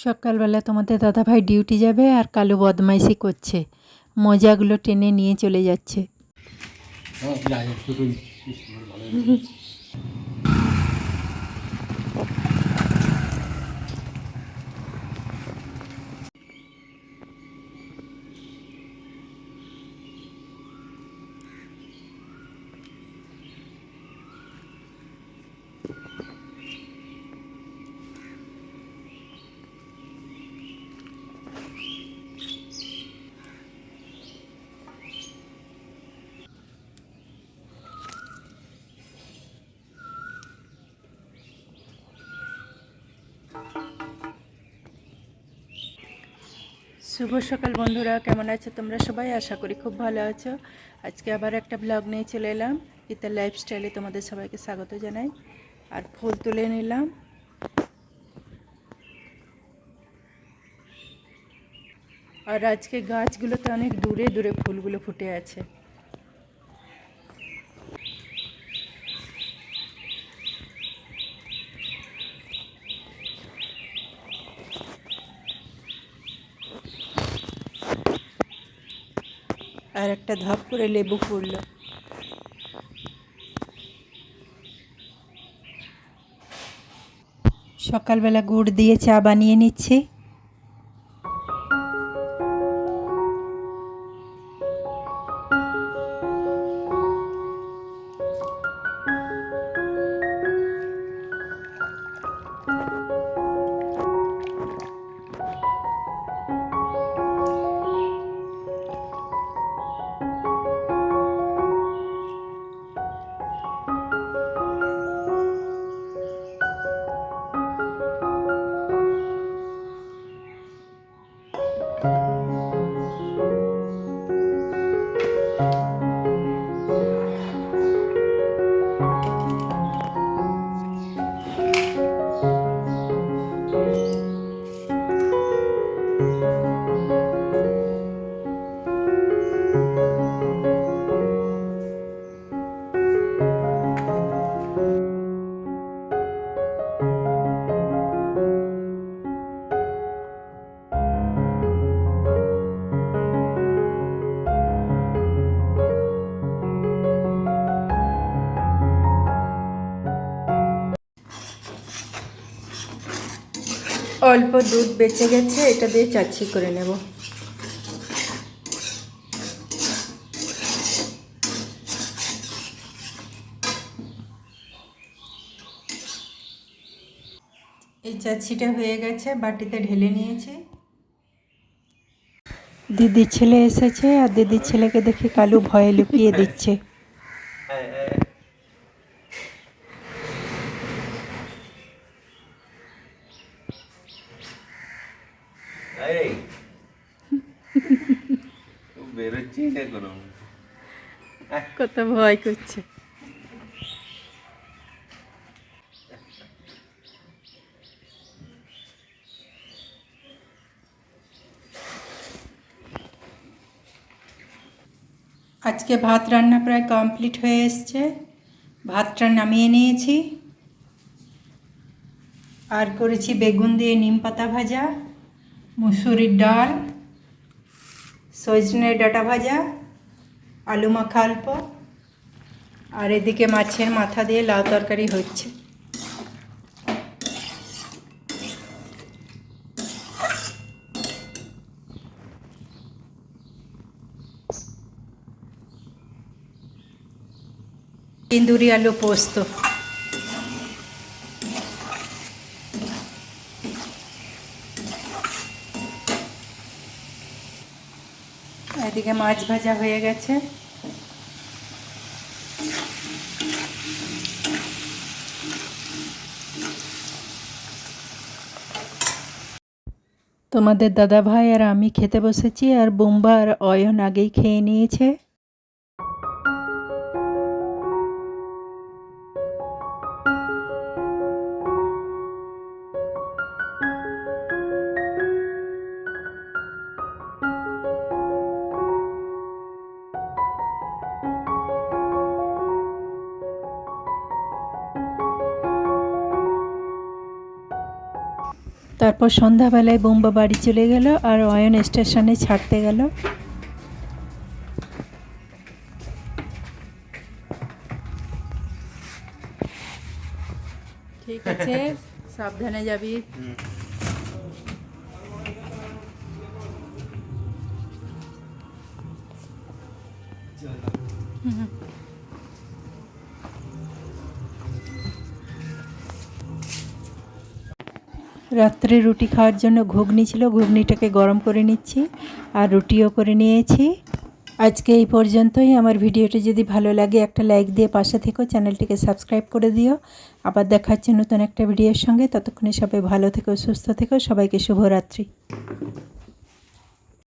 সকালবেলা তোমাদের দাদাভাই ডিউটি যাবে আর কালু বদমাইশি করছে, মোজাগুলো টেনে নিয়ে চলে যাচ্ছে। শুভ সকাল বন্ধুরা, কেমন আছো তোমরা সবাই? আশা করি খুব ভালো আছো। আজকে আবার একটা ব্লগ নিয়ে চলে এলাম। গীতার লাইফস্টাইলে তোমাদের সবাইকে স্বাগত জানাই। আর ফুল তুলে নিলাম। আর আজকে গাছগুলোতে অনেক দূরে দূরে ফুলগুলো ফুটে আছে। আর একটা ধপ করে লেবু ফুললো। সকালবেলা গুড় দিয়ে চা বানিয়ে নিচ্ছি। অল্প দুধ বেঁচে গেছে, এটা দিয়ে চাচ্ছি করে নেব। এই চাচ্ছিটা হয়ে গেছে, বাটিতে ঢেলে নিয়েছি। দিদির ছেলে এসেছে আর দিদির ছেলেকে দেখে কালু ভয়ে লুকিয়ে দিচ্ছে। কত ভয় করছে। আজকে ভাত রান্না প্রায় কমপ্লিট হয়ে এসছে। ভাতটা নামিয়ে নিয়েছি। আর করেছি বেগুন দিয়ে নিম পাতা ভাজা, মুসুরির ডাল, সজনে ডাঁটা ভাজা, আলু মাখা অল্প, আর এদিকে মাছের মাথা দিয়ে লাউ তরকারি হচ্ছে। ইন্দুরি আলু পোস্ত। এদিকে মাছ ভাজা হয়ে গেছে। তোমাদের দাদা ভাই আর আমি খেতে বসেছি, আর বোম্বা আর অয়ন আগেই খেয়ে নিয়েছে। তারপর সন্ধ্যাবেলায় বোম্বা বাড়ি চলে গেল আর অয়ন স্টেশনে ছাড়তে গেল। ঠিক আছে, সাবধানে যাবি। রাত্রে রুটি খাওয়ার জন্য ঘুগনি ছিল, ঘুগনিটাকে গরম করে নিচ্ছি আর রুটিও করে নিয়েছি। আজকে এই পর্যন্তই। আমার ভিডিওটি যদি ভালো লাগে একটা লাইক দিয়ে পাশে থেকো, চ্যানেলটিকে সাবস্ক্রাইব করে দিও। আবার দেখা হচ্ছে নতুন একটা ভিডিওর সঙ্গে। ততক্ষণে সবাই ভালো থেকো, সুস্থ থেকো। সবাইকে শুভরাত্রি।